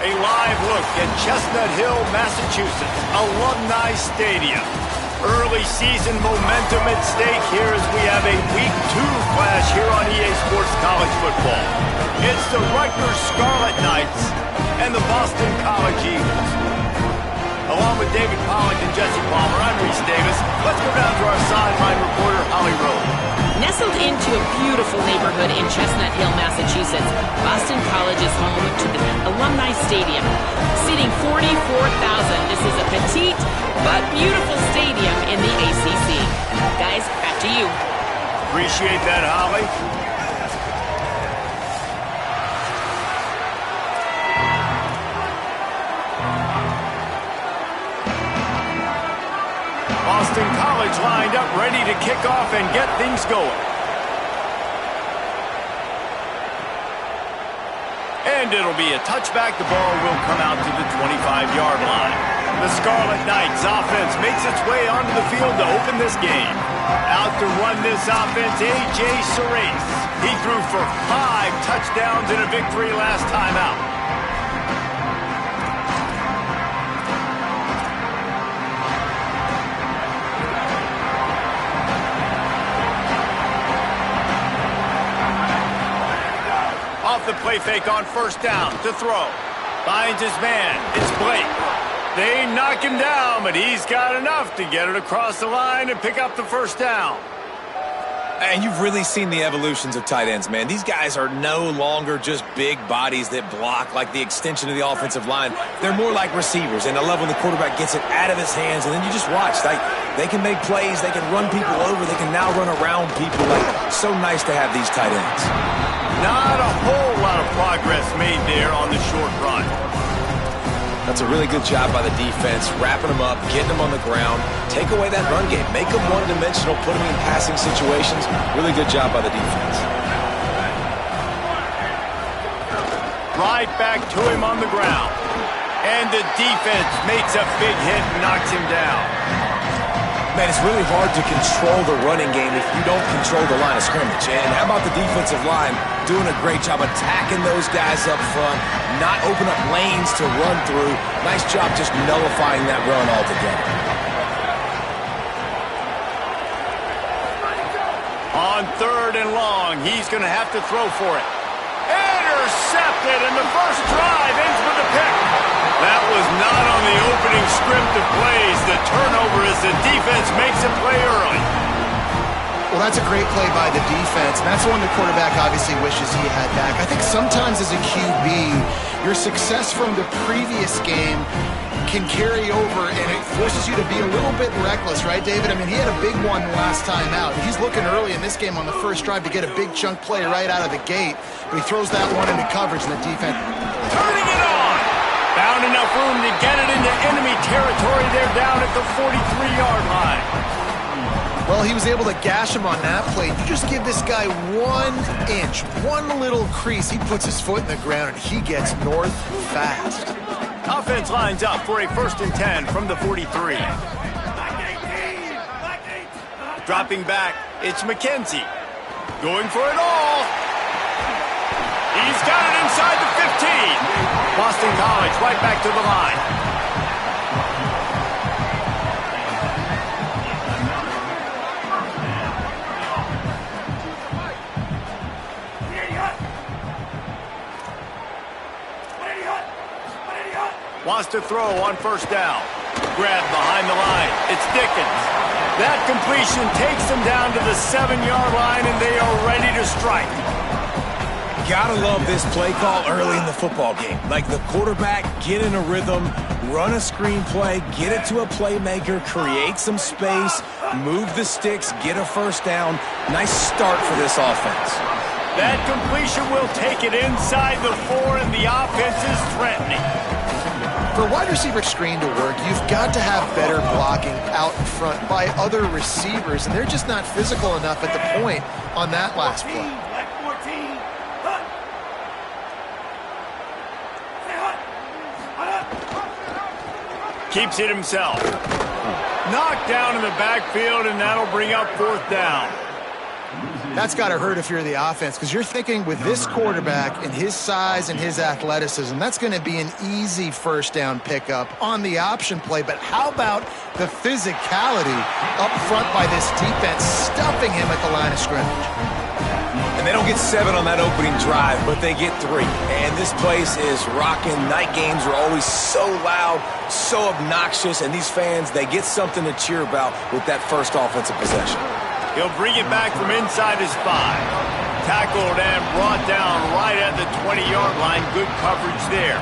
A live look at Chestnut Hill, Massachusetts, Alumni Stadium. Early season momentum at stake here as we have a Week 2 clash here on EA Sports College Football. It's the Rutgers Scarlet Knights and the Boston College Eagles. Along with David Pollack and Jesse Palmer, I'm Reese Davis. Let's go down to our sideline reporter, Holly Rowe. Nestled into a beautiful neighborhood in Chestnut Hill, Massachusetts, Boston College is home to the Alumni Stadium. Seating 44,000, this is a petite but beautiful stadium in the ACC. Guys, back to you. Appreciate that, Holly. Boston College lined up, ready to kick off and get things going. And it'll be a touchback. The ball will come out to the 25-yard line. The Scarlet Knights offense makes its way onto the field to open this game. Out to run this offense, A.J. Surace. He threw for 5 touchdowns in a victory last time out. Off the play fake on first down to throw. Finds his man. It's Blake. They knock him down, but he's got enough to get it across the line and pick up the first down. And you've really seen the evolutions of tight ends, man. These guys are no longer just big bodies that block like the extension of the offensive line. They're more like receivers, and I love when the quarterback gets it out of his hands, and then you just watch. They can make plays, they can run people over, they can now run around people. So nice to have these tight ends. Not a whole lot of progress made there on the short run. That's a really good job by the defense, wrapping them up, getting them on the ground, take away that run game, make them one-dimensional, put them in passing situations. Really good job by the defense. Right back to him on the ground. And the defense makes a big hit and knocks him down. Man, it's really hard to control the running game if you don't control the line of scrimmage. And how about the defensive line doing a great job attacking those guys up front, not open up lanes to run through. Nice job just nullifying that run altogether. On 3rd and long, he's going to have to throw for it. Intercepted, and the first drive ends with a pick. That was not on the opening script of plays. The turnover as the defense makes a play early. Well, that's a great play by the defense, and that's the one the quarterback obviously wishes he had back. I think sometimes as a QB, your success from the previous game can carry over, and it forces you to be a little bit reckless, right, David? I mean, he had a big one last time out. He's looking early in this game on the first drive to get a big chunk play right out of the gate, but he throws that one into coverage, and the defense turning it on. Found enough room to get it into enemy territory. They're down at the 43-yard line. Well, he was able to gash him on that play. You just give this guy 1 inch, one little crease, he puts his foot in the ground, and he gets north fast. Offense lines up for a 1st and 10 from the 43. Dropping back, it's McKenzie. Going for it all. He's got it inside the 15. Boston College right back to the line. Wants to throw on first down. Grab behind the line. It's Dickens. That completion takes them down to the 7-yard line, and they are ready to strike. Gotta love this play call early in the football game. Like the quarterback, get in a rhythm, run a screen play, get it to a playmaker, create some space, move the sticks, get a first down. Nice start for this offense. That completion will take it inside the 4, and the offense is threatening. For a wide receiver screen to work, you've got to have better blocking out in front by other receivers, and they're just not physical enough at the point on that last play. Keeps it himself. Knocked down in the backfield, and that'll bring up 4th down. That's got to hurt if you're the offense, because you're thinking with this quarterback and his size and his athleticism, that's going to be an easy first down pickup on the option play. But how about the physicality up front by this defense, stuffing him at the line of scrimmage? And they don't get 7 on that opening drive, but they get 3. And this place is rocking. Night games are always so loud, so obnoxious, and these fans, they get something to cheer about with that first offensive possession. He'll bring it back from inside his 5. Tackled and brought down right at the 20-yard line. Good coverage there.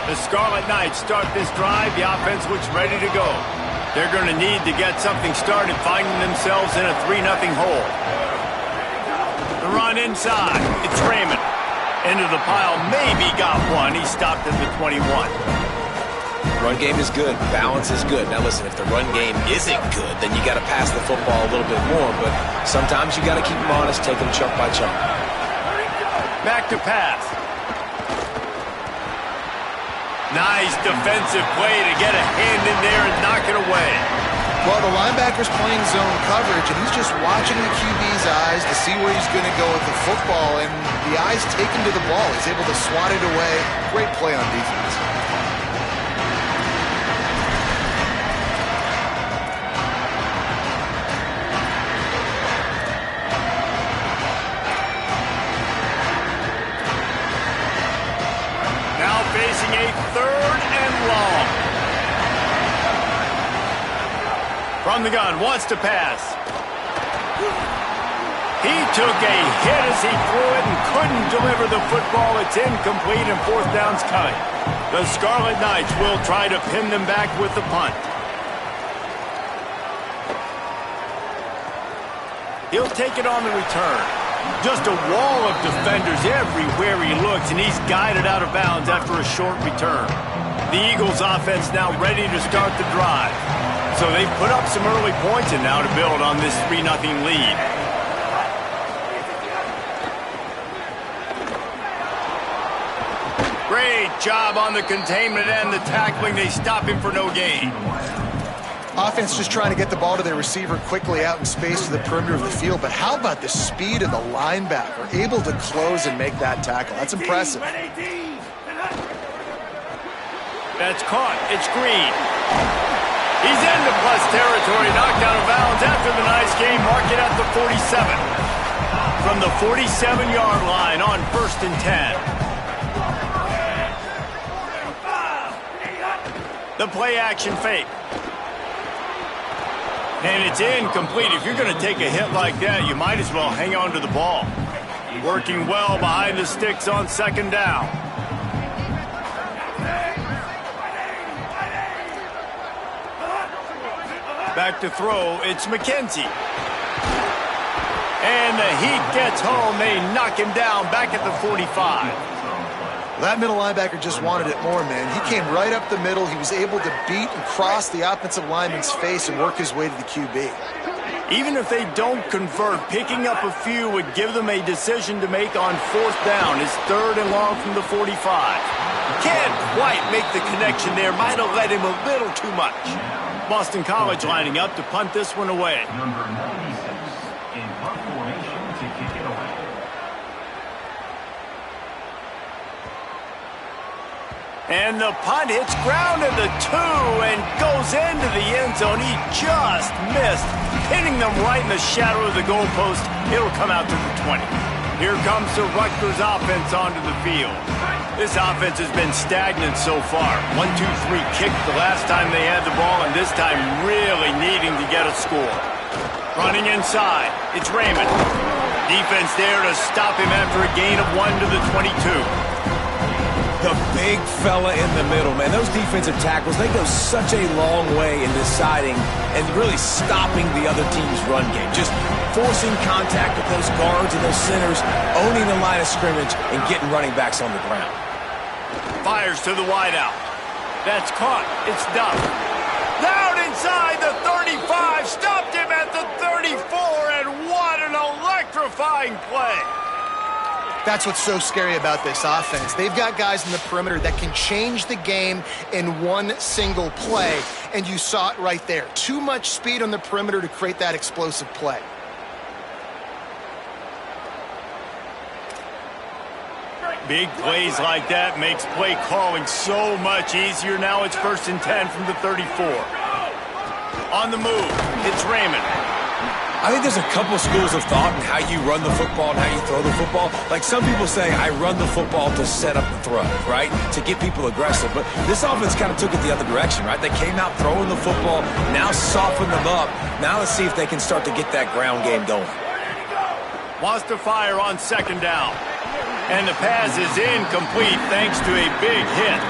The Scarlet Knights start this drive. The offense looks ready to go. They're going to need to get something started, finding themselves in a 3-0 hole. The run inside. It's Raymond. Into the pile. Maybe got one. He stopped at the 21. Run game is good. Balance is good. Now listen, if the run game isn't good, then you got to pass the football a little bit more. But sometimes you got to keep them honest, take them chunk by chunk. Back to pass. Nice defensive play to get a hand in there and knock it away. Well, the linebacker's playing zone coverage, and he's just watching the QB's eyes to see where he's going to go with the football, and the eyes take him to the ball. He's able to swat it away. Great play on defense. Now facing a 3rd and long. From the gun, wants to pass. He took a hit as he threw it and couldn't deliver the football. It's incomplete and 4th down's coming. The Scarlet Knights will try to pin them back with the punt. He'll take it on the return. Just a wall of defenders everywhere he looks, and he's guided out of bounds after a short return. The Eagles offense now ready to start the drive. So they've put up some early points and now to build on this 3-0 lead. Great job on the containment and the tackling. They stop him for no gain. Offense just trying to get the ball to their receiver quickly out in space to the perimeter of the field. But how about the speed of the linebacker? Able to close and make that tackle. That's impressive. That's caught. It's Green. He's into plus territory, knocked out of bounds after the nice game. Mark it at the 47. From the 47-yard line on 1st and 10. The play action fake. And it's incomplete. If you're going to take a hit like that, you might as well hang on to the ball. Working well behind the sticks on 2nd down. Back to throw, it's McKenzie. And the heat gets home. They knock him down back at the 45. That middle linebacker just wanted it more, man. He came right up the middle. He was able to beat and cross the offensive lineman's face and work his way to the QB. Even if they don't convert, picking up a few would give them a decision to make on 4th down. It's 3rd and long from the 45. Can't quite make the connection there. Might have led him a little too much. Boston College lining up to punt this one away. Number 96 in punt formation to kick it away. And the punt hits ground at the 2 and goes into the end zone. He just missed, pinning them right in the shadow of the goalpost. It'll come out to the 20. Here comes the Rutgers offense onto the field. This offense has been stagnant so far. 1-2-3 kick the last time they had the ball, and this time really needing to get a score. Running inside, it's Raymond. Defense there to stop him after a gain of 1 to the 22. The big fella in the middle, man. Those defensive tackles, they go such a long way in deciding and really stopping the other team's run game. Just forcing contact with those guards and those centers, owning the line of scrimmage, and getting running backs on the ground. Fires to the wideout. That's caught. It's Duff. Down inside the 35. Stopped him at the 34, and what an electrifying play. That's what's so scary about this offense. They've got guys in the perimeter that can change the game in one single play, and you saw it right there. Too much speed on the perimeter to create that explosive play. Big plays like that makes play calling so much easier. Now it's 1st and 10 from the 34. On the move, it's Raymond. I think there's a couple schools of thought in how you run the football and how you throw the football. Like some people say, I run the football to set up the throw, right? To get people aggressive. But this offense kind of took it the other direction, right? They came out throwing the football, now soften them up. Now let's see if they can start to get that ground game going. Wants to fire on 2nd down. And the pass is incomplete thanks to a big hit.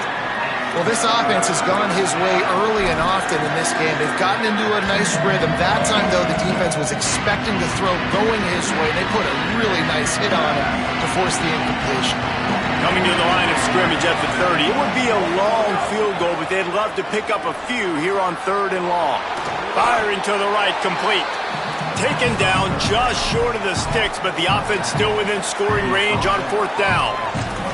Well, this offense has gone his way early and often in this game. They've gotten into a nice rhythm. That time, though, the defense was expecting the throw going his way. They put a really nice hit on him to force the incompletion. Coming to the line of scrimmage at the 30. It would be a long field goal, but they'd love to pick up a few here on 3rd and long. Firing to the right, complete. Taken down just short of the sticks, but the offense still within scoring range on 4th down.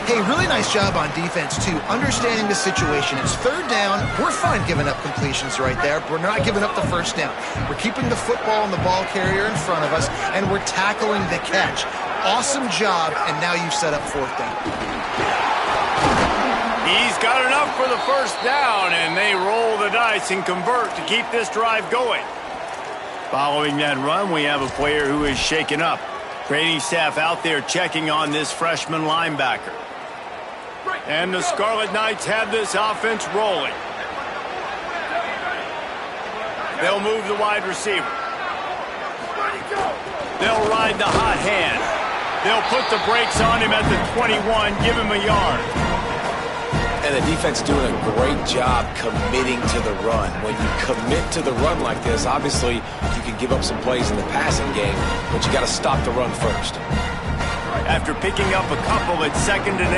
Hey, really nice job on defense, too, understanding the situation. It's 3rd down. We're fine giving up completions right there. We're not giving up the 1st down. We're keeping the football and the ball carrier in front of us, and we're tackling the catch. Awesome job, and now you've set up 4th down. He's got enough for the 1st down, and they roll the dice and convert to keep this drive going. Following that run, we have a player who is shaken up. Training staff out there checking on this freshman linebacker. And the Scarlet Knights have this offense rolling. They'll move the wide receiver. They'll ride the hot hand. They'll put the brakes on him at the 21, give him a yard. And the defense doing a great job committing to the run. When you commit to the run like this, obviously you can give up some plays in the passing game, but you got to stop the run first. After picking up a couple, it's 2nd and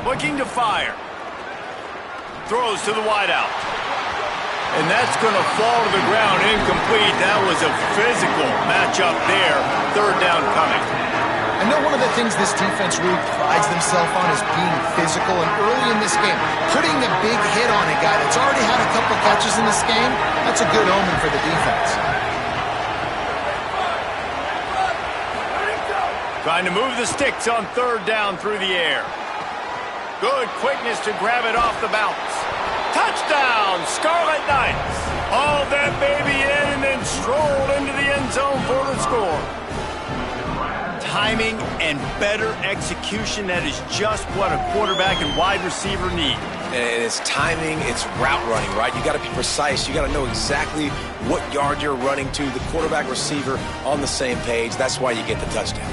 8. Looking to fire. Throws to the wideout. And that's going to fall to the ground incomplete. That was a physical matchup there. 3rd down coming. I know one of the things this defense really prides themselves on is being physical, and early in this game, putting a big hit on a guy that's already had a couple catches in this game, that's a good omen for the defense. Trying to move the sticks on 3rd down through the air. Good quickness to grab it off the bounce. Touchdown, Scarlet Knights. Hauled that baby in and then strolled into the end zone for the score. Timing and better execution, that is just what a quarterback and wide receiver need. And it's timing, it's route running, right? You got to be precise. You got to know exactly what yard you're running to. The quarterback, receiver on the same page. That's why you get the touchdown.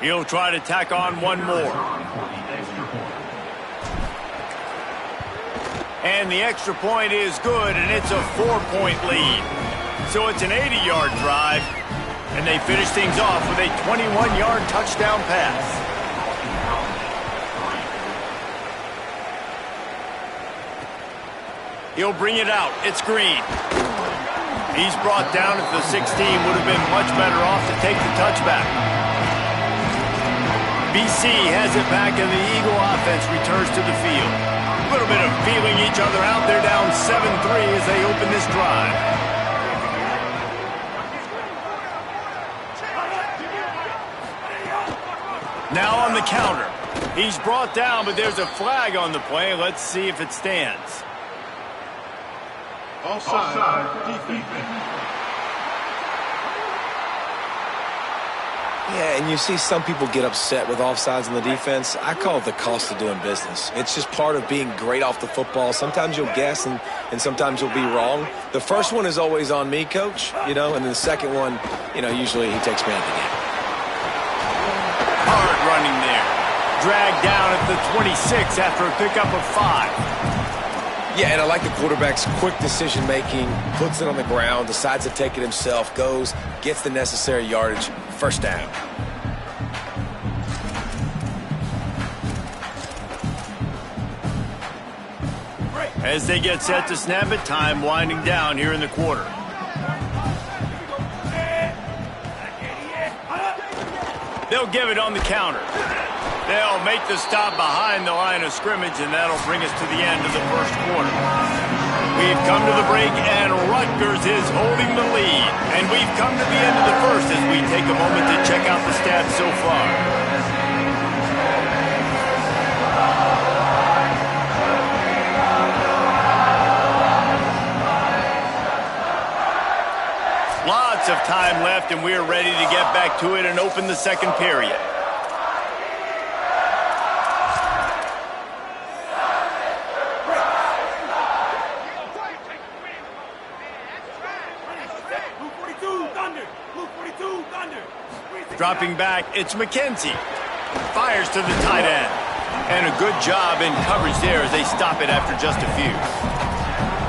He'll try to tack on one more. And the extra point is good, and it's a 4-point lead. So it's an 80-yard drive, and they finish things off with a 21-yard touchdown pass. He'll bring it out. It's Green. He's brought down at the 16. Would have been much better off to take the touchback. BC has it back, and the Eagle offense returns to the field. A little bit of feeling each other out. They're down 7-3 as they open this drive. Now on the counter. He's brought down, but there's a flag on the play. Let's see if it stands. Offside, defense. Yeah, and you see some people get upset with offsides in the defense. I call it the cost of doing business. It's just part of being great off the football. Sometimes you'll guess and sometimes you'll be wrong. The first one is always on me, Coach, and then the second one, usually he takes me out of the game. Hard running there. Dragged down at the 26 after a pickup of 5. Yeah, and I like the quarterback's quick decision-making, puts it on the ground, decides to take it himself, goes, gets the necessary yardage, 1st down. As they get set to snap it, time winding down here in the quarter. They'll give it on the counter. They'll make the stop behind the line of scrimmage, and that'll bring us to the end of the first quarter. We've come to the break, and Rutgers is holding the lead. And we've come to the end of the first as we take a moment to check out the stats so far. Lots of time left, and we're ready to get back to it and open the second period. Dropping back, it's McKenzie. Fires to the tight end. And a good job in coverage there as they stop it after just a few.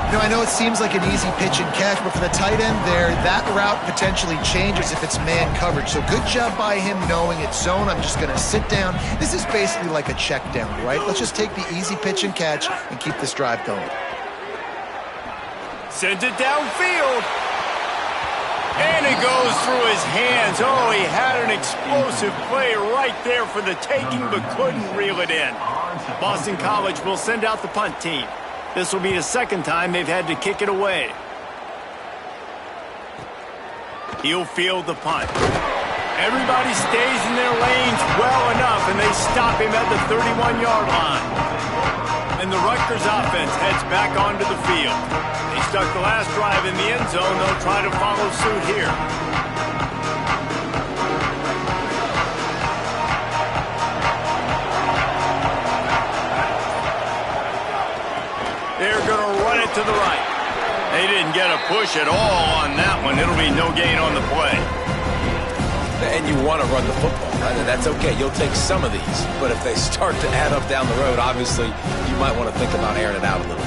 You know, I know it seems like an easy pitch and catch, but for the tight end there, that route potentially changes if it's man coverage. So good job by him knowing it's zone. I'm just going to sit down. This is basically like a check down, right? Let's just take the easy pitch and catch and keep this drive going. Sends it downfield. And it goes through his hands. Oh, he had an explosive play right there for the taking, but couldn't reel it in. Boston College will send out the punt team. This will be the second time they've had to kick it away. He'll field the punt. Everybody stays in their lanes well enough, and they stop him at the 31-yard line. And the Rutgers offense heads back onto the field. They stuck the last drive in the end zone. They'll try to follow suit here. They're going to run it to the right. They didn't get a push at all on that one. It'll be no gain on the play. And you want to run the football, right? And that's okay. You'll take some of these. But if they start to add up down the road, obviously, you might want to think about airing it out a little bit.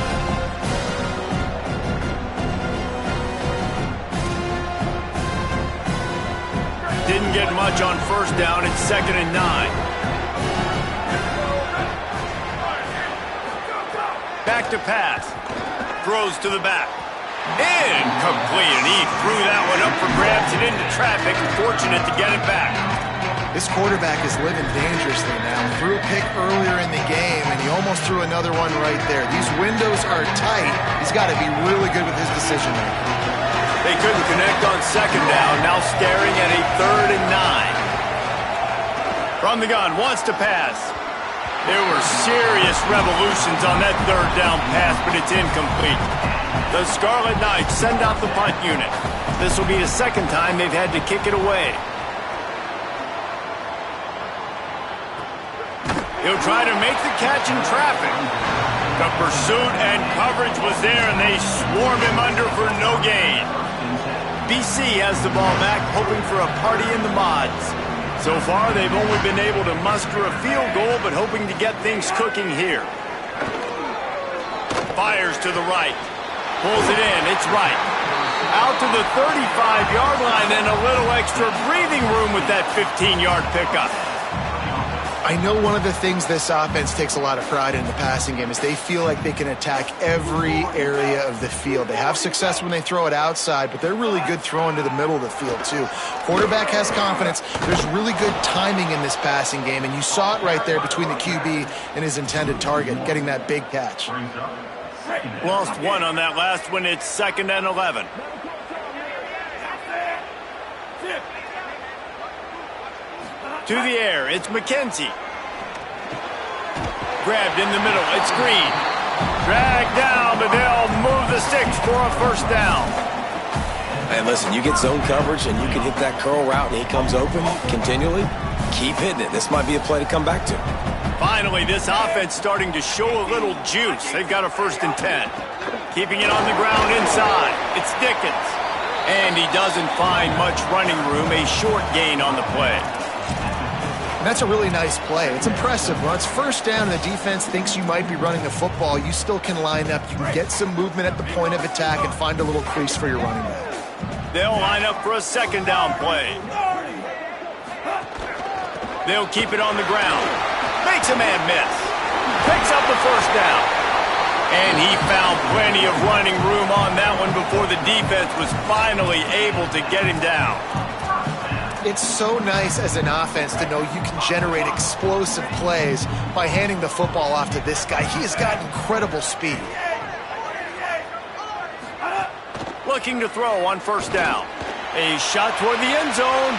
Didn't get much on first down. It's 2nd and 9. Back to pass. Throws to the back. Incomplete, and he threw that one up for grabs and into traffic. Fortunate to get it back. This quarterback is living dangerously now. Threw a pick earlier in the game, and he almost threw another one right there. These windows are tight. He's got to be really good with his decision making. They couldn't connect on second down. Now staring at a 3rd and 9. From the gun, wants to pass. There were serious revolutions on that 3rd down pass, but it's incomplete. The Scarlet Knights send out the punt unit. This will be the second time they've had to kick it away. He'll try to make the catch in traffic. The pursuit and coverage was there, and they swarm him under for no gain. BC has the ball back, hoping for a party in the mods. So far, they've only been able to muster a field goal, but hoping to get things cooking here. Fires to the right. Pulls it in. It's right. Out to the 35-yard line, and a little extra breathing room with that 15-yard pickup. I know one of the things this offense takes a lot of pride in the passing game is they feel like they can attack every area of the field. They have success when they throw it outside, but they're really good throwing to the middle of the field, too. Quarterback has confidence. There's really good timing in this passing game, and you saw it right there between the QB and his intended target, getting that big catch. Lost one on that last one. It's 2nd and 11. To the air, it's McKenzie. Grabbed in the middle, it's Green. Dragged down, but they'll move the sticks for a 1st down. And listen, you get zone coverage and you can hit that curl route and he comes open continually, keep hitting it. This might be a play to come back to. Finally, this offense starting to show a little juice. They've got a 1st and 10. Keeping it on the ground inside. It's Dickens. And he doesn't find much running room, a short gain on the play. And that's a really nice play. It's impressive. When it's 1st down and the defense thinks you might be running the football, you still can line up. You can get some movement at the point of attack and find a little crease for your running back. They'll line up for a 2nd down play. They'll keep it on the ground. Makes a man miss. Picks up the 1st down. And he found plenty of running room on that one before the defense was finally able to get him down. It's so nice as an offense to know you can generate explosive plays by handing the football off to this guy. He has got incredible speed. Looking to throw on first down. A shot toward the end zone.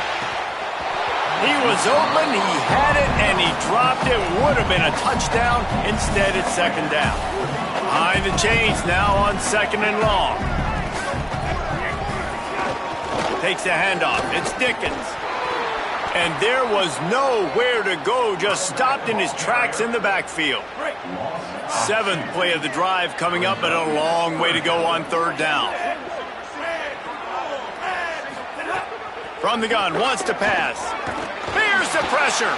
He was open, he had it, and he dropped it. Would have been a touchdown. Instead, it's second down. Behind the chains now on second and long. Takes the handoff. It's Dickens. And there was nowhere to go. Just stopped in his tracks in the backfield. Seventh play of the drive coming up, but a long way to go on third down. From the gun, wants to pass. Fears the pressure.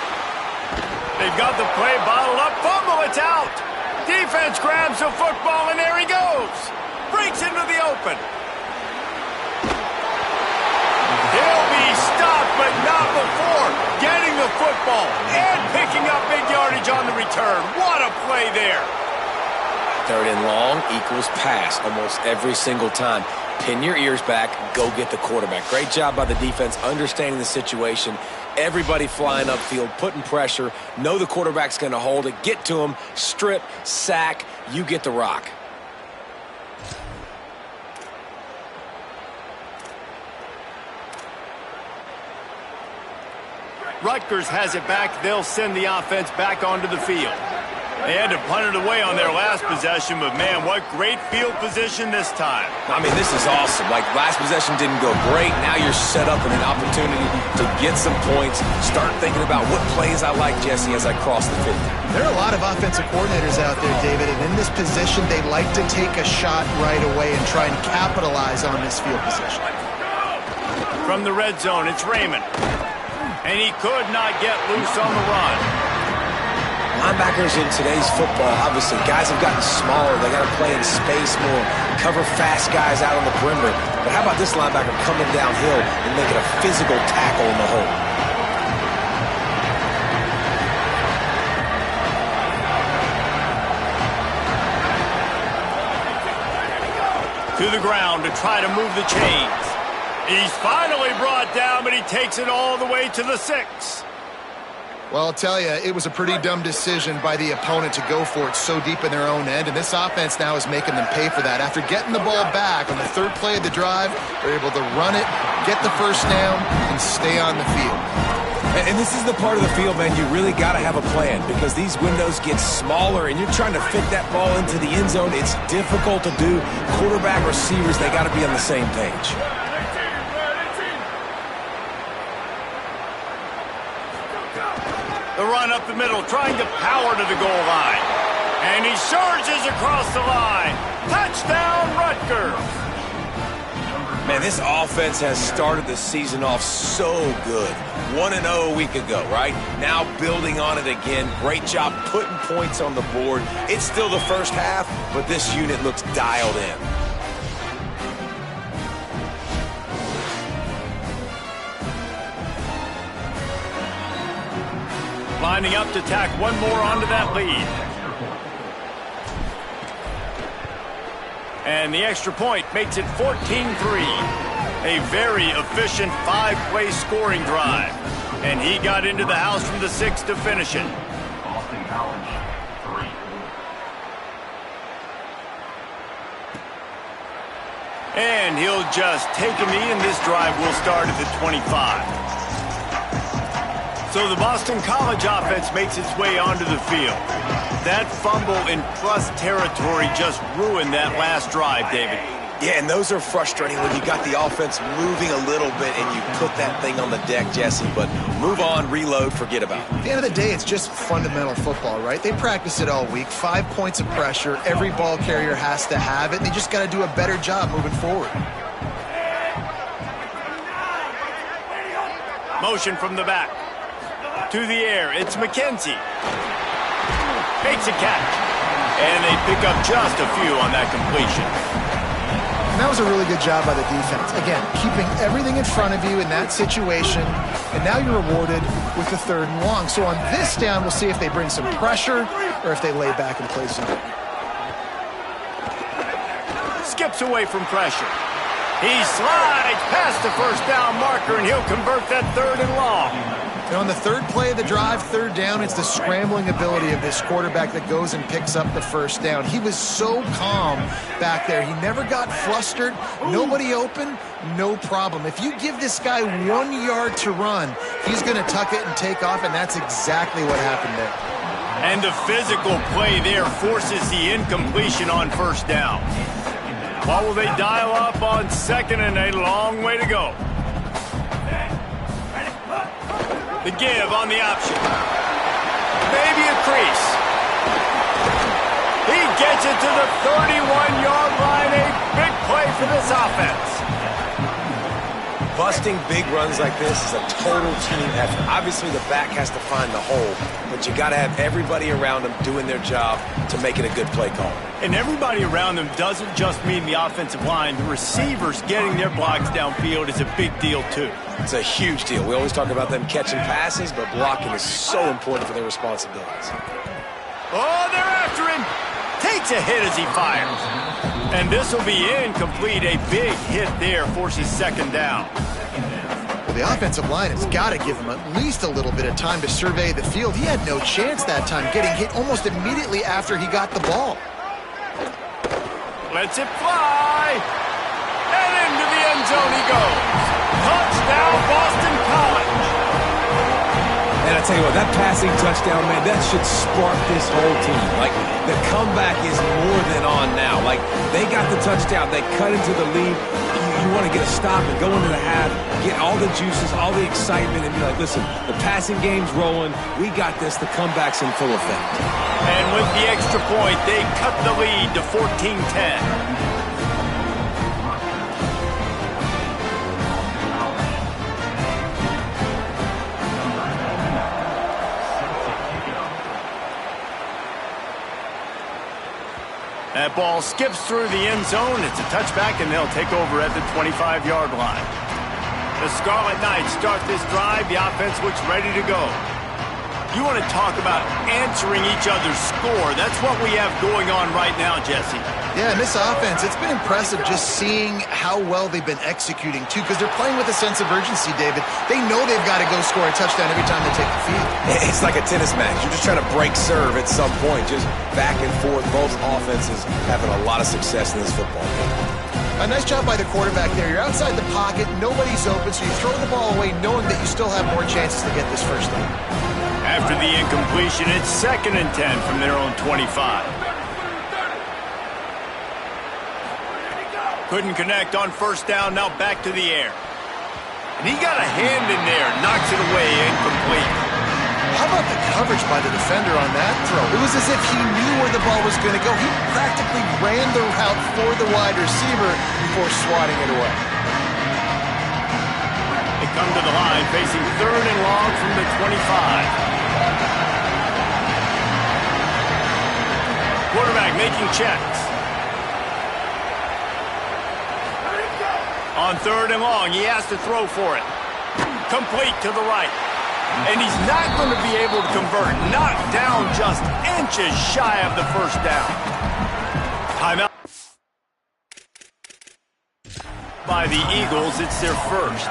They've got the play bottled up. Fumble, it's out. Defense grabs the football, and there he goes. Breaks into the open. He'll be stopped, but not before getting the football and picking up big yardage on the return. What a play there. Third and long equals pass almost every single time. Pin your ears back, go get the quarterback. Great job by the defense understanding the situation. Everybody flying upfield, putting pressure. Know the quarterback's going to hold it. Get to him, strip, sack. You get the rock. Rutgers has it back. They'll send the offense back onto the field. They had to punt it away on their last possession, but man, what great field position this time. I mean, this is awesome. Like, last possession didn't go great. Now you're set up with an opportunity to get some points. Start thinking about what plays I like, Jesse, as I cross the 50. There are a lot of offensive coordinators out there, David, and in this position, they like to take a shot right away and try and capitalize on this field position. From the red zone, it's Raymond. And he could not get loose on the run. Linebackers in today's football, obviously, guys have gotten smaller. They got to play in space more, cover fast guys out on the perimeter. But how about this linebacker coming downhill and making a physical tackle in the hole? To the ground to try to move the chains. He's finally brought down, but he takes it all the way to the 6. Well, I'll tell you, it was a pretty dumb decision by the opponent to go for it so deep in their own end, and this offense now is making them pay for that. After getting the ball back on the third play of the drive, they're able to run it, get the first down, and stay on the field. And this is the part of the field, man, you really got to have a plan because these windows get smaller and you're trying to fit that ball into the end zone. It's difficult to do. Quarterback, receivers, they got to be on the same page. The run up the middle, trying to power to the goal line. And he surges across the line. Touchdown, Rutgers. Man, this offense has started the season off so good. 1-0 a week ago, right? Now building on it again. Great job putting points on the board. It's still the first half, but this unit looks dialed in. Lining up to tack one more onto that lead. And the extra point makes it 14-3. A very efficient 5-play scoring drive. And he got into the house from the 6 to finish it. Boston College, 3. And he'll just take a knee, and this drive will start at the 25. So the Boston College offense makes its way onto the field. That fumble in plus territory just ruined that last drive, David. Yeah, and those are frustrating when you got the offense moving a little bit and you put that thing on the deck, Jesse. But move on, reload, forget about it. At the end of the day, it's just fundamental football, right? They practice it all week. 5 points of pressure. Every ball carrier has to have it. And they just got to do a better job moving forward. Motion from the back. To the air, it's McKenzie. Makes a catch. And they pick up just a few on that completion. And that was a really good job by the defense. Again, keeping everything in front of you in that situation. And now you're rewarded with the 3rd and long. So on this down, we'll see if they bring some pressure or if they lay back and play zone. Skips away from pressure. He slides past the first down marker, and he'll convert that 3rd and long. And on the 3rd play of the drive, 3rd down, it's the scrambling ability of this quarterback that goes and picks up the first down. He was so calm back there. He never got flustered. Nobody open, no problem. If you give this guy 1 yard to run, he's going to tuck it and take off, and that's exactly what happened there. And the physical play there forces the incompletion on 1st down. What will they dial up on 2nd and a long way to go? The give on the option. Maybe a crease. He gets it to the 31-yard line. A big play for this offense. Busting big runs like this is a total team effort. Obviously, the back has to find the hole, but you got to have everybody around them doing their job to make it a good play call. And everybody around them doesn't just mean the offensive line. The receivers getting their blocks downfield is a big deal, too. It's a huge deal. We always talk about them catching passes, but blocking is so important for their responsibilities. Oh, they're after him. Takes a hit as he fires. And this will be incomplete. A big hit there forces 2nd down. Well, the offensive line has got to give him at least a little bit of time to survey the field. He had no chance that time, getting hit almost immediately after he got the ball. Lets it fly. And into the end zone he goes. Touchdown, Boston College. And I tell you what, that passing touchdown, man, that should spark this whole team. Like, the comeback is more than on now. Like, they got the touchdown. They cut into the lead. You want to get a stop and go into the half, get all the juices, all the excitement, and be like, listen, the passing game's rolling. We got this. The comeback's in full effect. And with the extra point, they cut the lead to 14-10. That ball skips through the end zone. It's a touchback, and they'll take over at the 25-yard line. The Scarlet Knights start this drive. The offense looks ready to go. You want to talk about answering each other's score. That's what we have going on right now, Jesse. Yeah, and this offense, it's been impressive just seeing how well they've been executing, too, because they're playing with a sense of urgency, David. They know they've got to go score a touchdown every time they take the field. It's like a tennis match. You're just trying to break serve at some point, just back and forth. Both offenses having a lot of success in this football game. A nice job by the quarterback there. You're outside the pocket, nobody's open, so you throw the ball away knowing that you still have more chances to get this first down. After the incompletion, it's 2nd and 10 from their own 25. Couldn't connect on 1st down, now back to the air. And he got a hand in there, knocks it away, incomplete. How about the coverage by the defender on that throw? It was as if he knew where the ball was going to go. He practically ran the route for the wide receiver before swatting it away. They come to the line, facing 3rd and long from the 25. Quarterback making checks. On 3rd and long, he has to throw for it. Complete to the right. And he's not going to be able to convert. Knocked down just inches shy of the 1st down. Timeout by the Eagles. It's their first.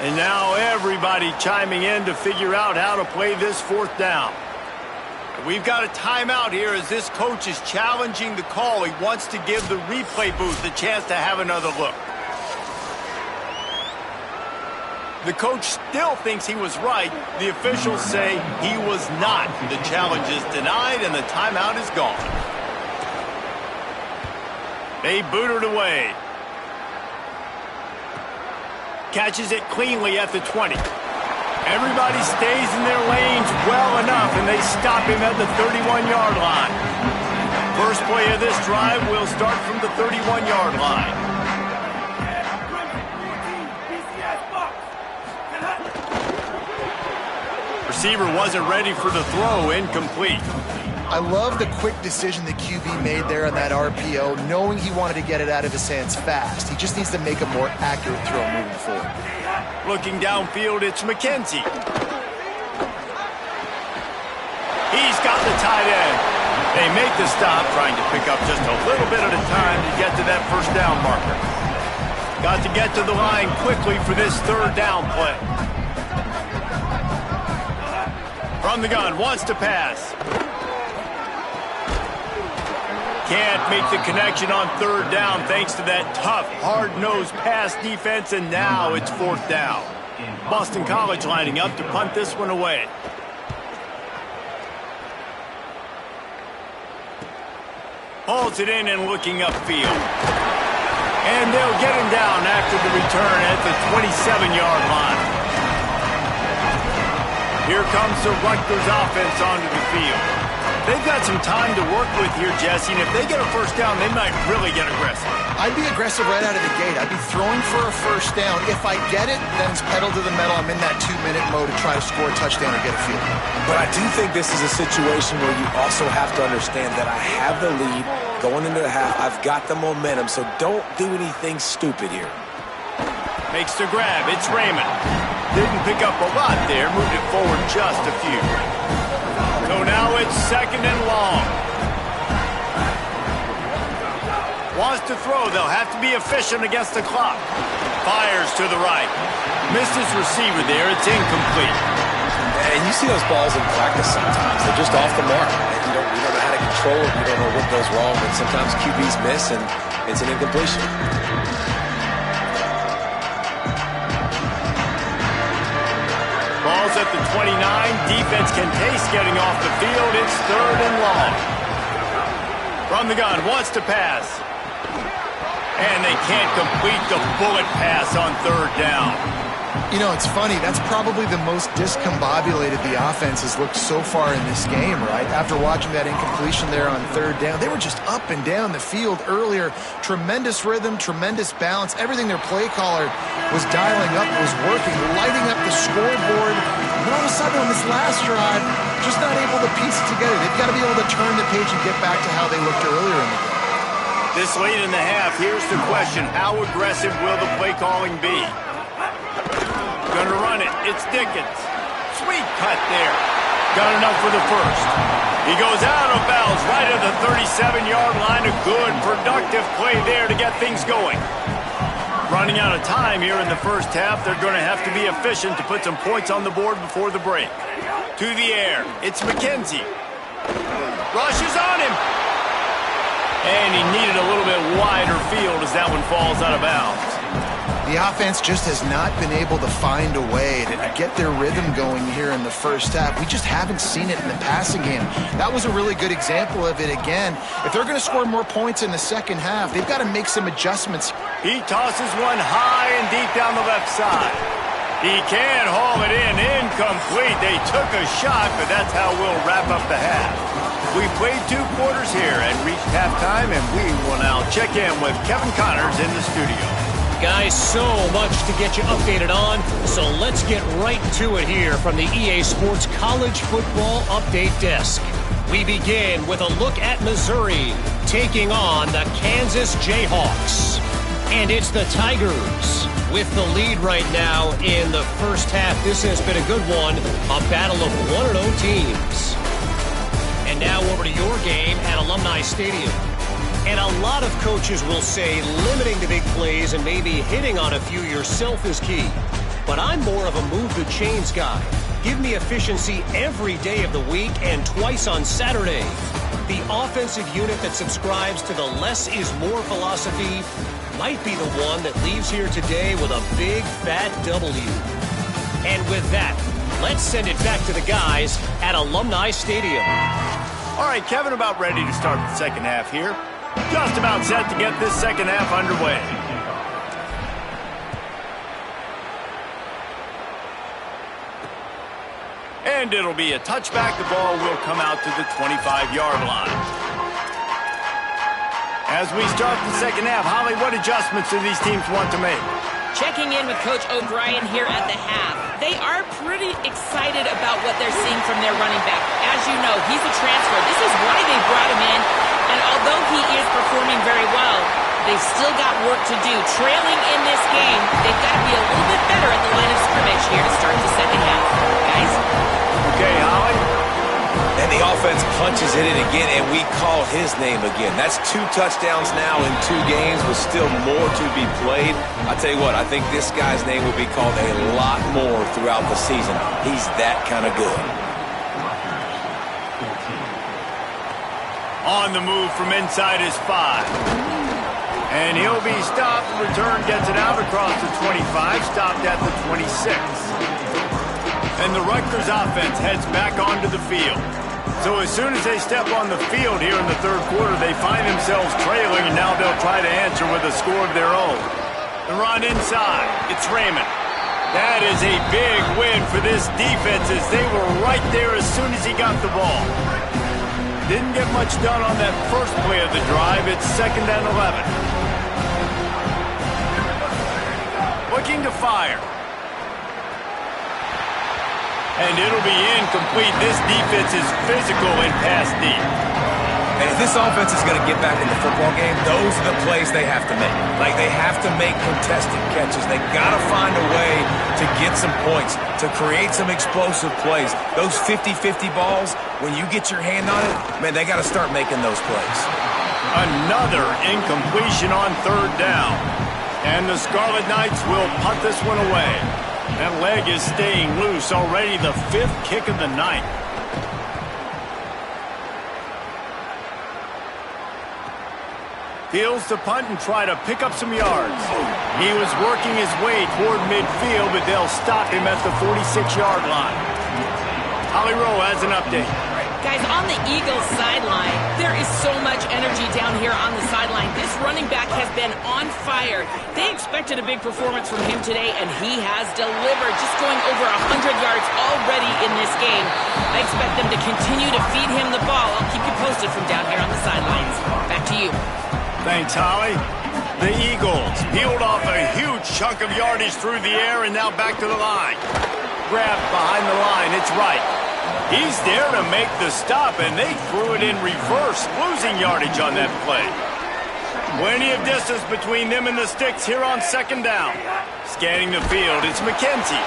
And now everybody chiming in to figure out how to play this 4th down. We've got a timeout here as this coach is challenging the call. He wants to give the replay booth a chance to have another look. The coach still thinks he was right. The officials say he was not. The challenge is denied and the timeout is gone. They boot it away. Catches it cleanly at the 20. Everybody stays in their lanes well enough, and they stop him at the 31-yard line. First play of this drive will start from the 31-yard line. Receiver wasn't ready for the throw, incomplete. I love the quick decision the QB made there on that RPO, knowing he wanted to get it out of his hands fast. He just needs to make a more accurate throw moving forward. Looking downfield, it's McKenzie. He's got the tight end. They make the stop, trying to pick up just a little bit at a time to get to that 1st down marker. Got to get to the line quickly for this third down play. From the gun, wants to pass. Can't make the connection on third down thanks to that tough, hard-nosed pass defense, and now it's fourth down. Boston College lining up to punt this one away. Holds it in and looking upfield. And they'll get him down after the return at the 27-yard line. Here comes the Rutgers offense onto the field. They've got some time to work with here, Jesse, and if they get a first down, they might really get aggressive. I'd be aggressive right out of the gate. I'd be throwing for a first down. If I get it, then it's pedal to the metal. I'm in that 2-minute mode to try to score a touchdown or get a field goal. But I do think this is a situation where you also have to understand that I have the lead going into the half. I've got the momentum, so don't do anything stupid here. Makes the grab. It's Raymond. Didn't pick up a lot there. Moved it forward just a few. So now it's second and long. Wants to throw. They'll have to be efficient against the clock. Fires to the right. Missed his receiver there. It's incomplete. And you see those balls in practice sometimes. They're just off the mark. And you don't know how to control it. You don't know what goes wrong. But sometimes QBs miss, and it's an incompletion. Ball's at the 29. Defense can taste getting off the field. It's third and long. From the gun, wants to pass. And they can't complete the bullet pass on third down. You know, it's funny. That's probably the most discombobulated the offense has looked so far in this game, right? After watching that incompletion there on third down, they were just up and down the field earlier. Tremendous rhythm, tremendous balance. Everything their play caller was dialing up was working, lighting up the scoreboard. And all of a sudden on this last drive, just not able to piece it together. They've got to be able to turn the page and get back to how they looked earlier in the game. This late in the half, here's the question. How aggressive will the play calling be? Gonna run it. It's Dickens. Sweet cut there. Got enough for the first. He goes out of bounds right at the 37-yard line. A good, productive play there to get things going. Running out of time here in the first half. They're going to have to be efficient to put some points on the board before the break. To the air. It's McKenzie. Rushes on him. And he needed a little bit wider field as that one falls out of bounds. The offense just has not been able to find a way to get their rhythm going here in the first half. We just haven't seen it in the passing game. That was a really good example of it again. If they're going to score more points in the second half, they've got to make some adjustments. He tosses one high and deep down the left side. He can haul it in. Incomplete. They took a shot, but that's how we'll wrap up the half. We played 2 quarters here and reached halftime, and we will now check in with Kevin Connors in the studio. Guys, so much to get you updated on, so let's get right to it here from the EA Sports College Football Update Desk. We begin with a look at Missouri taking on the Kansas Jayhawks. And it's the Tigers with the lead right now in the first half. This has been a good one, a battle of 1-0 teams. And now over to your game at Alumni Stadium. And a lot of coaches will say limiting the big plays and maybe hitting on a few yourself is key. But I'm more of a move the chains guy. Give me efficiency every day of the week and twice on Saturday. The offensive unit that subscribes to the less is more philosophy might be the one that leaves here today with a big fat W. And with that, let's send it back to the guys at Alumni Stadium. All right, Kevin, about ready to start the second half here. Just about set to get this second half underway. And it'll be a touchback. The ball will come out to the 25-yard line. As we start the second half, Holly, what adjustments do these teams want to make? Checking in with Coach O'Brien here at the half. They are pretty excited about what they're seeing from their running back. As you know, he's a transfer. This is why they brought him in. And although he is performing very well, they've still got work to do. Trailing in this game, they've got to be a little bit better at the line of scrimmage here to start the second half. Guys? Okay, Holly. And And the offense punches it in again, and we call his name again. That's 2 touchdowns now in 2 games, with still more to be played. I tell you what, I think this guy's name will be called a lot more throughout the season. He's that kind of good. On the move from inside his 5. And he'll be stopped. Return gets it out across the 25, stopped at the 26. And the Rutgers offense heads back onto the field. So as soon as they step on the field here in the 3rd quarter, they find themselves trailing, and now they'll try to answer with a score of their own. The run inside. It's Raymond. That is a big win for this defense, as they were right there as soon as he got the ball. Didn't get much done on that first play of the drive. It's 2nd and 11. Looking to fire. And it'll be incomplete. This defense is physical and pass deep. And if this offense is going to get back in the football game, those are the plays they have to make. Like, they have to make contested catches. They got to find a way to get some points, to create some explosive plays. Those 50-50 balls, when you get your hand on it, man, they got to start making those plays. Another incompletion on 3rd down. And the Scarlet Knights will punt this one away. That leg is staying loose, already the 5th kick of the night. Fields to punt and try to pick up some yards. He was working his way toward midfield, but they'll stop him at the 46-yard line. Holly Rowe has an update. Guys, on the Eagles sideline, there is so much energy down here on the sideline. This running back has been on fire. They expected a big performance from him today, and he has delivered, just going over 100 yards already in this game. I expect them to continue to feed him the ball. I'll keep you posted from down here on the sidelines. Back to you. Thanks, Holly. The Eagles peeled off a huge chunk of yardage through the air, and now back to the line. Grabbed behind the line, it's right. He's there to make the stop, and they threw it in reverse, losing yardage on that play. Plenty of distance between them and the sticks here on 2nd down. Scanning the field, it's McKenzie.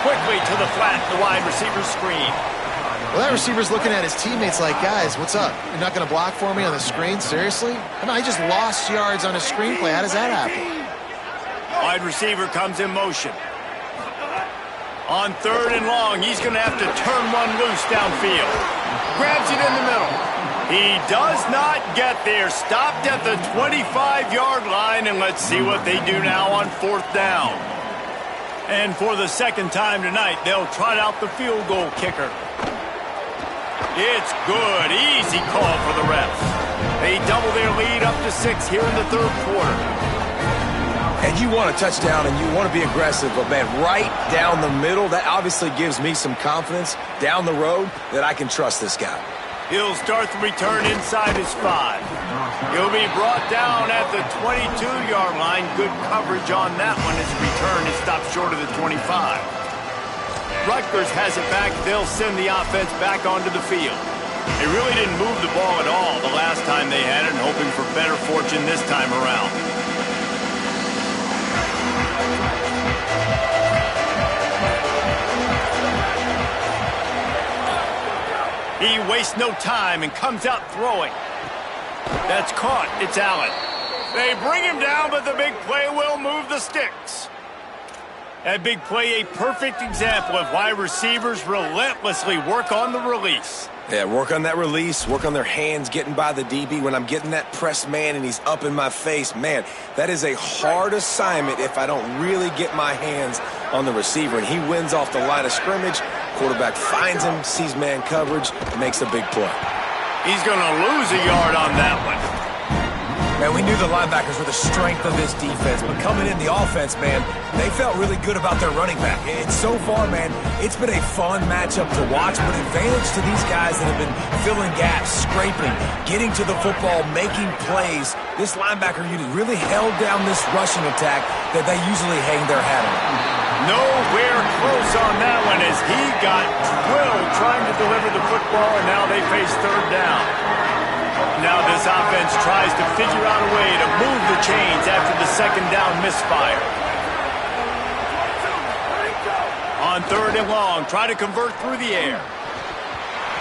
Quickly to the flat, the wide receiver screen. Well, that receiver's looking at his teammates like, guys, what's up? You're not going to block for me on the screen? Seriously? I mean, I just lost yards on a screenplay. How does that happen? Wide receiver comes in motion. On 3rd and long, he's going to have to turn one loose downfield. Grabs it in the middle. He does not get there. Stopped at the 25-yard line, and let's see what they do now on 4th down. And for the 2nd time tonight, they'll trot out the field goal kicker. It's good. Easy call for the refs. They double their lead up to 6 here in the 3rd quarter. And you want a touchdown and you want to be aggressive, but man, right down the middle, that obviously gives me some confidence down the road that I can trust this guy. He'll start the return inside his 5. He'll be brought down at the 22-yard line. Good coverage on that one. His return is stopped short of the 25. Rutgers has it back. They'll send the offense back onto the field. They really didn't move the ball at all the last time they had it, and hoping for better fortune this time around. He wastes no time and comes out throwing. That's caught. It's Allen. They bring him down, but the big play will move the sticks. That big play, a perfect example of why receivers relentlessly work on the release. Yeah, work on that release, work on their hands getting by the DB. When I'm getting that press man and he's up in my face, man, that is a hard assignment if I don't really get my hands on the receiver. And he wins off the line of scrimmage. Quarterback finds him, sees man coverage, makes a big play. He's going to lose a yard on that one. Man, we knew the linebackers were the strength of this defense, but coming in the offense, man, they felt really good about their running back. And so far, man, it's been a fun matchup to watch, but advantage to these guys that have been filling gaps, scraping, getting to the football, making plays. This linebacker unit really held down this rushing attack that they usually hang their hat on. Nowhere close on that one as he got drilled trying to deliver the football, and now they face 3rd down. Now this offense tries to figure out a way to move the chains after the 2nd down misfire. On 3rd and long, try to convert through the air.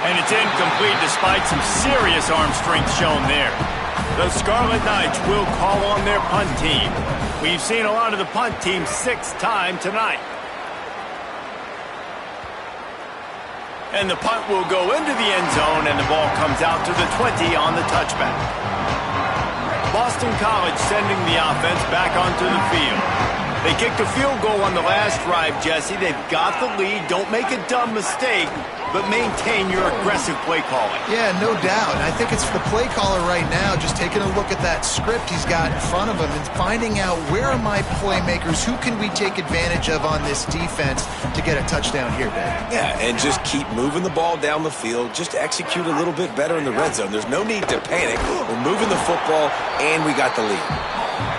And it's incomplete despite some serious arm strength shown there. The Scarlet Knights will call on their punt team. We've seen a lot of the punt team 6 times tonight. And the punt will go into the end zone, and the ball comes out to the 20 on the touchback. Boston College sending the offense back onto the field. They kicked a field goal on the last drive, Jesse. They've got the lead. Don't make a dumb mistake, but maintain your aggressive play calling. Yeah, no doubt. And I think it's the play caller right now just taking a look at that script he's got in front of him and finding out where are my playmakers, who can we take advantage of on this defense to get a touchdown here, Dave. Yeah, and just keep moving the ball down the field. Just execute a little bit better in the red zone. There's no need to panic. We're moving the football, and we got the lead.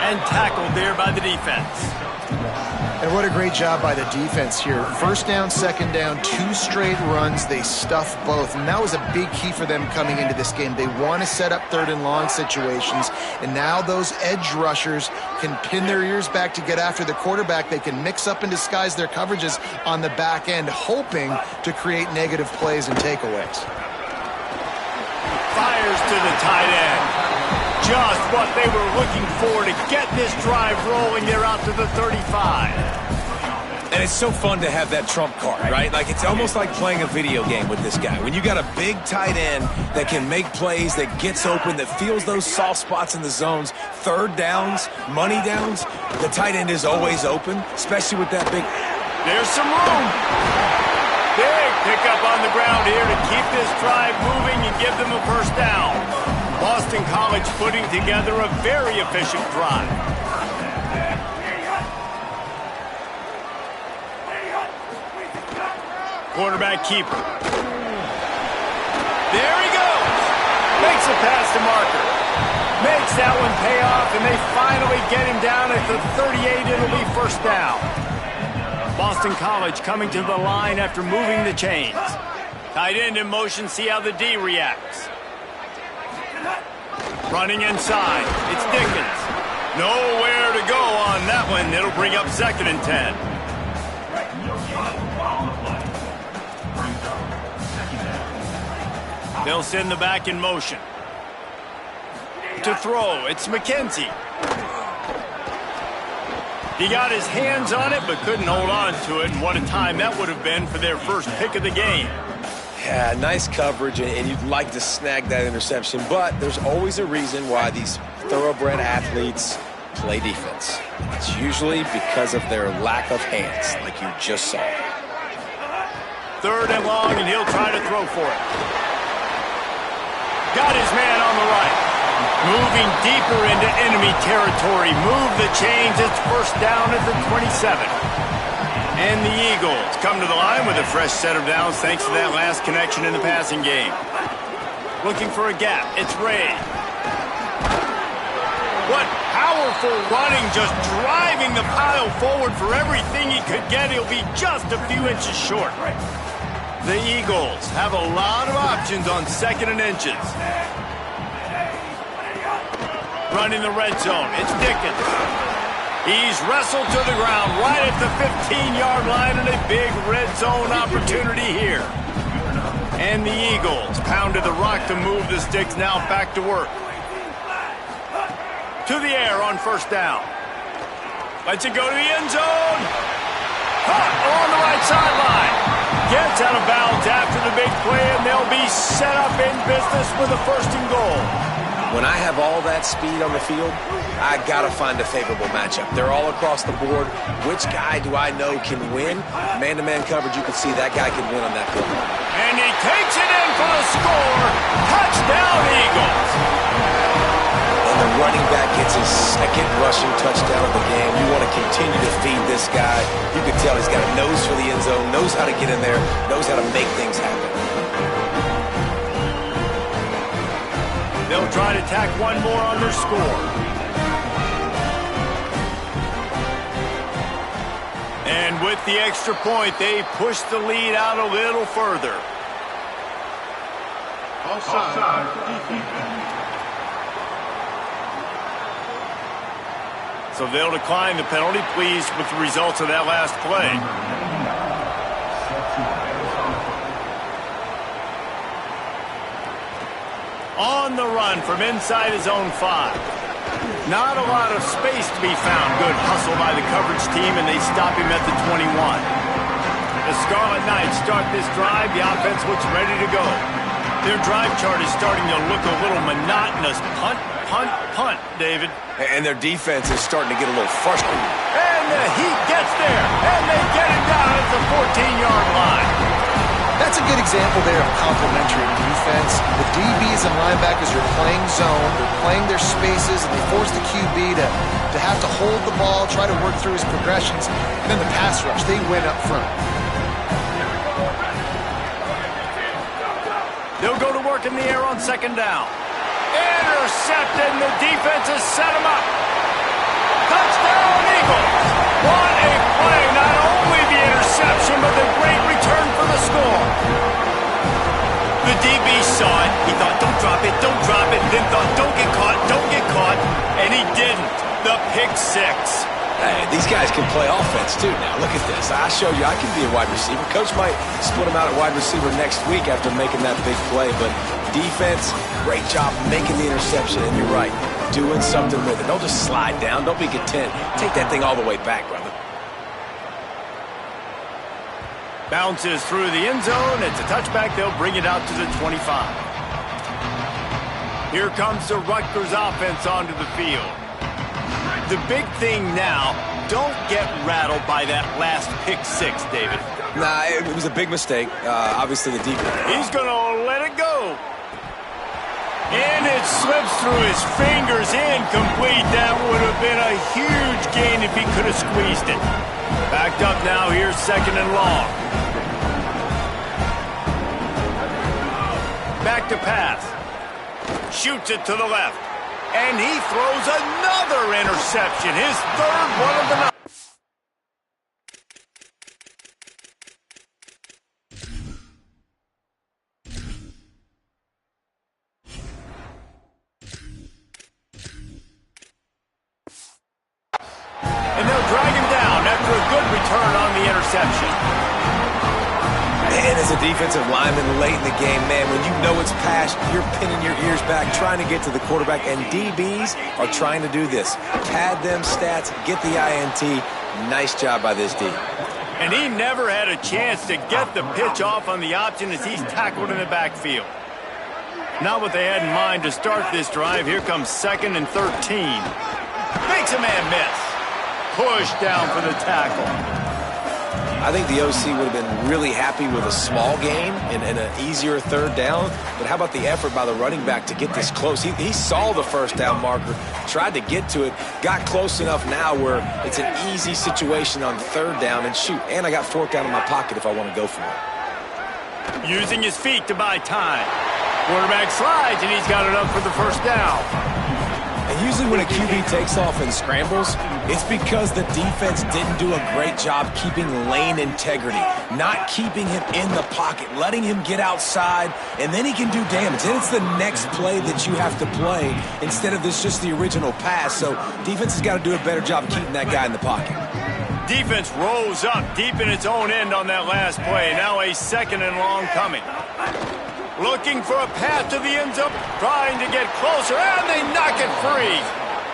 And tackled there by the defense. And what a great job by the defense here. First down, second down, 2 straight runs. They stuffed both. And that was a big key for them coming into this game. They want to set up 3rd and long situations. And now those edge rushers can pin their ears back to get after the quarterback. They can mix up and disguise their coverages on the back end, hoping to create negative plays and takeaways. Fires to the tight end. Just what they were looking for to get this drive rolling. They're out to the 35. And it's so fun to have that trump card, right? Like, it's almost like playing a video game with this guy. When you got a big tight end that can make plays, that gets open, that feels those soft spots in the zones, 3rd downs, money downs, the tight end is always open, especially with that big... There's some room. Big pickup on the ground here to keep this drive moving and give them a first down. Boston College putting together a very efficient drive. Quarterback keeper. There he goes. Makes a pass to Marker. Makes that one pay off, and they finally get him down at the 38. It'll be first down. Boston College coming to the line after moving the chains. Tight end in motion, see how the D reacts. Running inside, it's Dickens. Nowhere to go on that one. It'll bring up 2nd and 10. They'll send the back in motion. To throw, it's McKenzie. He got his hands on it, but couldn't hold on to it. And what a time that would have been for their first pick of the game. Yeah, nice coverage, and you'd like to snag that interception, but there's always a reason why these thoroughbred athletes play defense. It's usually because of their lack of hands, like you just saw. 3rd and long, and he'll try to throw for it. Got his man on the right. Moving deeper into enemy territory. Move the chains. It's first down at the 27. And the Eagles come to the line with a fresh set of downs thanks to that last connection in the passing game. Looking for a gap. It's Ray. What powerful running, just driving the pile forward for everything he could get. He'll be just a few inches short. The Eagles have a lot of options on 2nd and inches. Running the red zone. It's Dickens. He's wrestled to the ground right at the 15-yard line, and a big red zone opportunity here. And the Eagles pounded the rock to move the sticks, now back to work. To the air on first down. Lets it go to the end zone. Caught along the right sideline. Gets out of bounds after the big play, and they'll be set up in business with a 1st and goal. When I have all that speed on the field, I got to find a favorable matchup. They're all across the board. Which guy do I know can win? Man-to-man coverage, you can see that guy can win on that field. And he takes it in for the score. Touchdown, Eagles. And the running back gets his 2nd rushing touchdown of the game. You want to continue to feed this guy. You can tell he's got a nose for the end zone, knows how to get in there, knows how to make things happen. They'll try to tack one more on their score. And with the extra point, they push the lead out a little further. Offside. So they'll decline the penalty, pleased with the results of that last play. On the run from inside his own 5. Not a lot of space to be found. Good hustle by the coverage team, and they stop him at the 21. The Scarlet Knights start this drive. The offense looks ready to go. Their drive chart is starting to look a little monotonous. Punt, punt, punt, David. And their defense is starting to get a little frustrated. And the Heat gets there, and they get him down at the 14-yard line. That's a good example there of complementary defense. The DBs and linebackers are playing zone, they're playing their spaces, and they force the QB to have to hold the ball, try to work through his progressions, and then the pass rush, they win up front. They'll go to work in the air on second down. Intercepted, and the defense has set him up. Touchdown, Eagles! What a play! Not only the interception, but the great return for the score. The DB saw it. He thought, don't drop it, then thought, don't get caught, and he didn't. The pick 6. Hey, these guys can play offense, too, now. Look at this. I showed you I can be a wide receiver. Coach might split him out at wide receiver next week after making that big play, but defense, great job making the interception, and you're right, doing something with it. Don't just slide down. Don't be content. Take that thing all the way back, brother. Bounces through the end zone. It's a touchback. They'll bring it out to the 25. Here comes the Rutgers offense onto the field. The big thing now, don't get rattled by that last pick 6, David. Nah, it was a big mistake. Obviously, the defense. He's going to let it go. And it slips through his fingers. Incomplete. That would have been a huge gain if he could have squeezed it. Backed up now. Here's second and long. Back to pass. Shoots it to the left. And he throws another interception. His third one of the night. And they'll drag him down after a good return on the interception. And as a defensive lineman late in the game, man, when you know it's past, you're pinning your ears back, trying to get to the quarterback, and DBs are trying to do this. Pad them stats, get the INT. Nice job by this D. And he never had a chance to get the pitch off on the option as he's tackled in the backfield. Not what they had in mind to start this drive. Here comes 2nd and 13. Makes a man miss. Push down for the tackle. I think the OC would have been really happy with a small gain and an easier third down. But how about the effort by the running back to get this close? He saw the first down marker, tried to get to it, got close enough now where it's an easy situation on third down and shoot. And I got 4th down in my pocket if I want to go for it. Using his feet to buy time. Quarterback slides, and he's got it up for the first down. And usually when a QB takes off and scrambles, it's because the defense didn't do a great job keeping lane integrity, not keeping him in the pocket, letting him get outside, and then he can do damage. Then it's the next play that you have to play instead of this just the original pass. So defense has got to do a better job of keeping that guy in the pocket. Defense rolls up deep in its own end on that last play. Now a 2nd and long coming. Looking for a path to the end zone, trying to get closer, and they knock it free.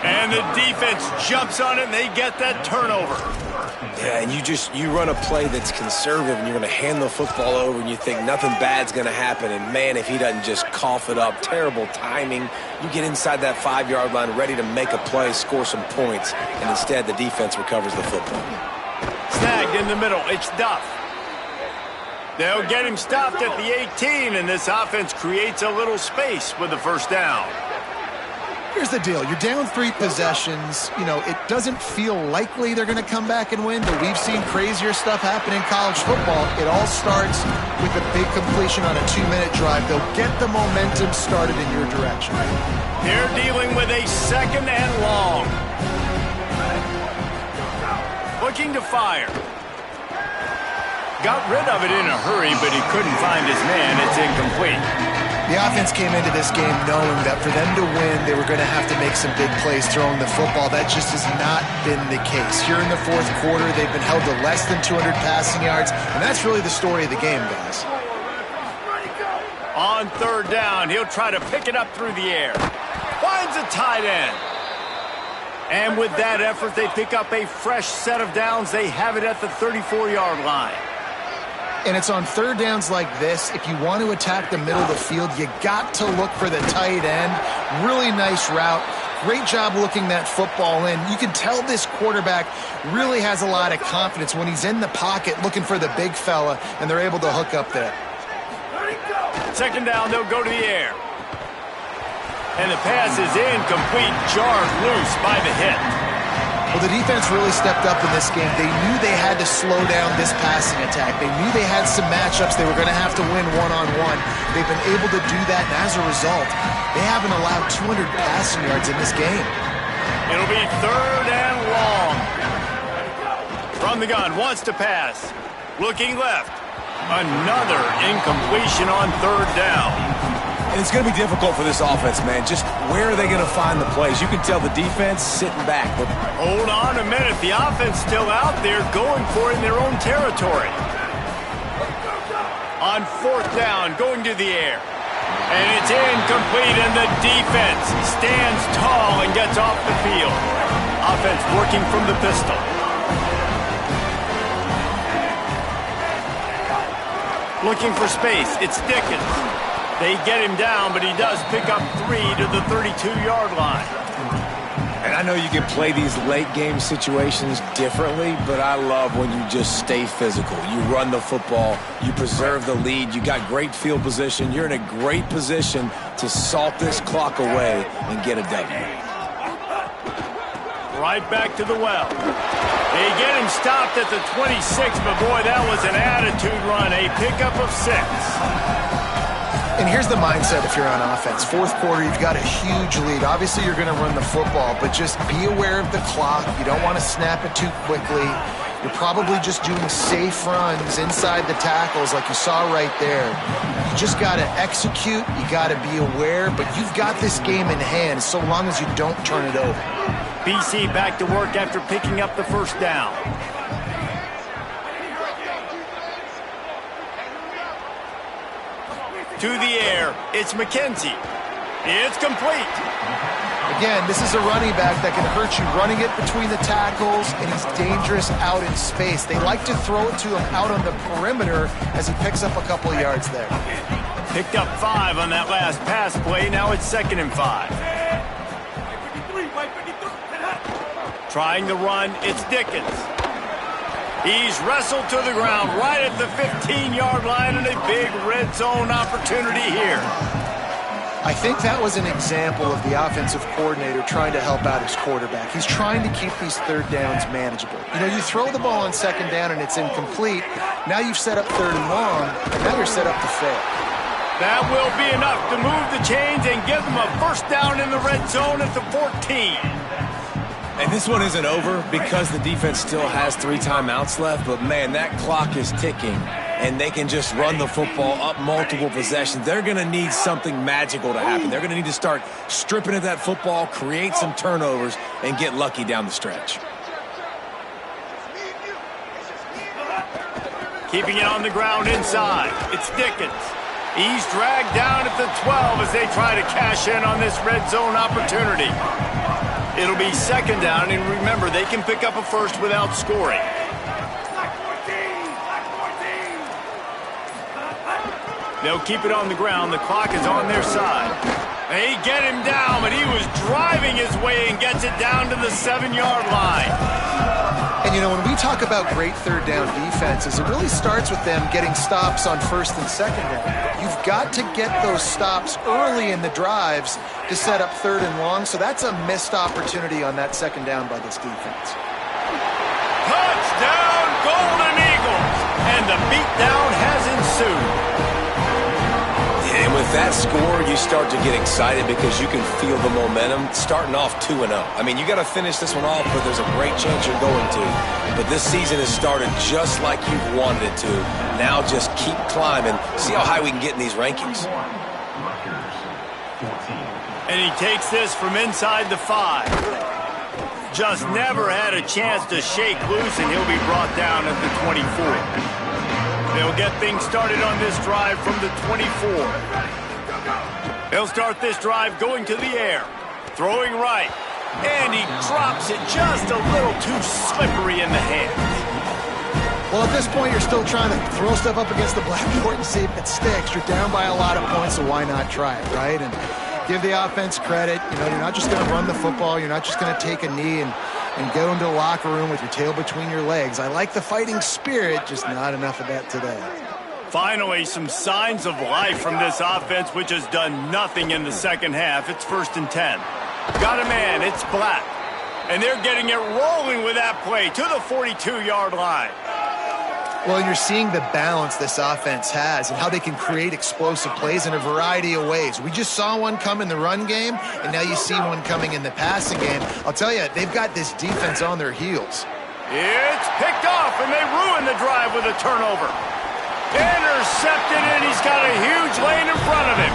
And the defense jumps on it, and they get that turnover. Yeah, and you run a play that's conservative, and you're going to hand the football over, and you think nothing bad's going to happen. And, man, if he doesn't just cough it up, terrible timing. You get inside that 5-yard line ready to make a play, score some points, and instead the defense recovers the football. Snagged in the middle. It's Duff. They'll get him stopped at the 18, and this offense creates a little space with the first down. Here's the deal. You're down 3 possessions. You know, it doesn't feel likely they're going to come back and win, but we've seen crazier stuff happen in college football. It all starts with a big completion on a 2-minute drive. They'll get the momentum started in your direction. They're dealing with a 2nd and long. Looking to fire. Got rid of it in a hurry, but he couldn't find his man. It's incomplete. The offense came into this game knowing that for them to win, they were going to have to make some big plays throwing the football. That just has not been the case. Here in the 4th quarter, they've been held to less than 200 passing yards, and that's really the story of the game, guys. On third down, he'll try to pick it up through the air. Finds a tight end. And with that effort, they pick up a fresh set of downs. They have it at the 34-yard line. And it's on third downs like this. If you want to attack the middle of the field, you got to look for the tight end. Really nice route. Great job looking that football in. You can tell this quarterback really has a lot of confidence when he's in the pocket looking for the big fella, and they're able to hook up there. Second down, they'll go to the air. And the pass is incomplete, jarred loose by the hit. Well, the defense really stepped up in this game. They knew they had to slow down this passing attack. They knew they had some matchups they were going to have to win one-on-one. They've been able to do that, and as a result, they haven't allowed 200 passing yards in this game. It'll be third and long. From the gun, wants to pass. Looking left. Another incompletion on third down. And it's going to be difficult for this offense, man. Just where are they going to find the plays? You can tell the defense sitting back. But hold on a minute. The offense still out there going for it in their own territory. On fourth down, going to the air. And it's incomplete, and the defense stands tall and gets off the field. Offense working from the pistol. Looking for space. It's Dickens. They get him down, but he does pick up 3 to the 32-yard line. And I know you can play these late-game situations differently, but I love when you just stay physical. You run the football. You preserve the lead. You got great field position. You're in a great position to salt this clock away and get a W. Right back to the well. They get him stopped at the 26, but boy, that was an attitude run. A pickup of 6. And here's the mindset if you're on offense. Fourth quarter, you've got a huge lead. Obviously, you're going to run the football, but just be aware of the clock. You don't want to snap it too quickly. You're probably just doing safe runs inside the tackles like you saw right there. You just got to execute. You got to be aware, but you've got this game in hand so long as you don't turn it over. BC back to work after picking up the first down. To the air, it's McKenzie. It's complete. Again, this is a running back that can hurt you running it between the tackles, and he's dangerous out in space. They like to throw it to him out on the perimeter as he picks up a couple of yards there. Picked up 5 on that last pass play. Now it's 2nd and 5. Trying to run, it's Dickens. He's wrestled to the ground right at the 15-yard line, and a big red zone opportunity here. I think that was an example of the offensive coordinator trying to help out his quarterback. He's trying to keep these third downs manageable. You know, you throw the ball on second down and it's incomplete. Now you've set up third and long, and now you're set up to fail. That will be enough to move the chains and give them a first down in the red zone at the 14. And this one isn't over because the defense still has 3 timeouts left, but man, that clock is ticking, and they can just run the football up multiple possessions. They're going to need something magical to happen. They're going to need to start stripping at that football, create some turnovers, and get lucky down the stretch. Keeping it on the ground inside. It's Dickens. He's dragged down at the 12 as they try to cash in on this red zone opportunity. It'll be 2nd down, and remember, they can pick up a first without scoring. They'll keep it on the ground. The clock is on their side. They get him down, but he was driving his way and gets it down to the 7-yard line. And, you know, when we talk about great third down defenses, it really starts with them getting stops on first and second down. You've got to get those stops early in the drives to set up third and long, so that's a missed opportunity on that second down by this defense. Touchdown, Golden Eagles! And the beatdown has ensued. And with that score, you start to get excited because you can feel the momentum starting off 2-0. I mean, you got to finish this one off, but there's a great chance you're going to. But this season has started just like you've wanted it to. Now just keep climbing. See how high we can get in these rankings. And he takes this from inside the 5. Just never had a chance to shake loose, and he'll be brought down at the 24. They'll get things started on this drive from the 24. They'll start this drive going to the air. Throwing right. And he drops it just a little too slippery in the hands. Well, at this point, you're still trying to throw stuff up against the blackboard and see if it sticks. You're down by a lot of points, so why not try it, right? And give the offense credit. You know, you're not just going to run the football. You're not just going to take a knee and go into the locker room with your tail between your legs. I like the fighting spirit, just not enough of that today. Finally, some signs of life from this offense, which has done nothing in the second half. It's 1st and 10. Got a man, it's Black. And they're getting it rolling with that play to the 42-yard line. Well, you're seeing the balance this offense has and how they can create explosive plays in a variety of ways. We just saw one come in the run game, and now you see one coming in the passing game. I'll tell you, they've got this defense on their heels. It's picked off, and they ruin the drive with a turnover. Intercepted, and he's got a huge lane in front of him.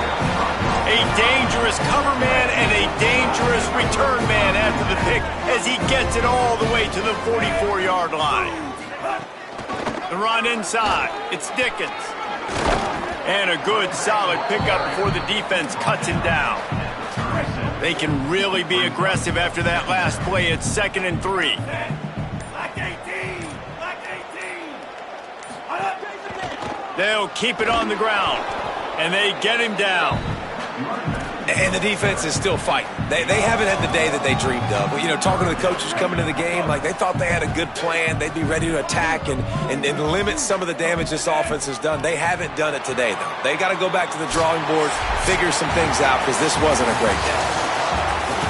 A dangerous cover man and a dangerous return man after the pick as he gets it all the way to the 44-yard line. The run inside. It's Dickens. And a good, solid pickup before the defense cuts him down. They can really be aggressive after that last play. It's 2nd and 3. They'll keep it on the ground, and they get him down. And the defense is still fighting. They haven't had the day that they dreamed of. You know, talking to the coaches coming to the game, like they thought they had a good plan. They'd be ready to attack and limit some of the damage this offense has done. They haven't done it today, though. They got to go back to the drawing board, figure some things out, because this wasn't a great day.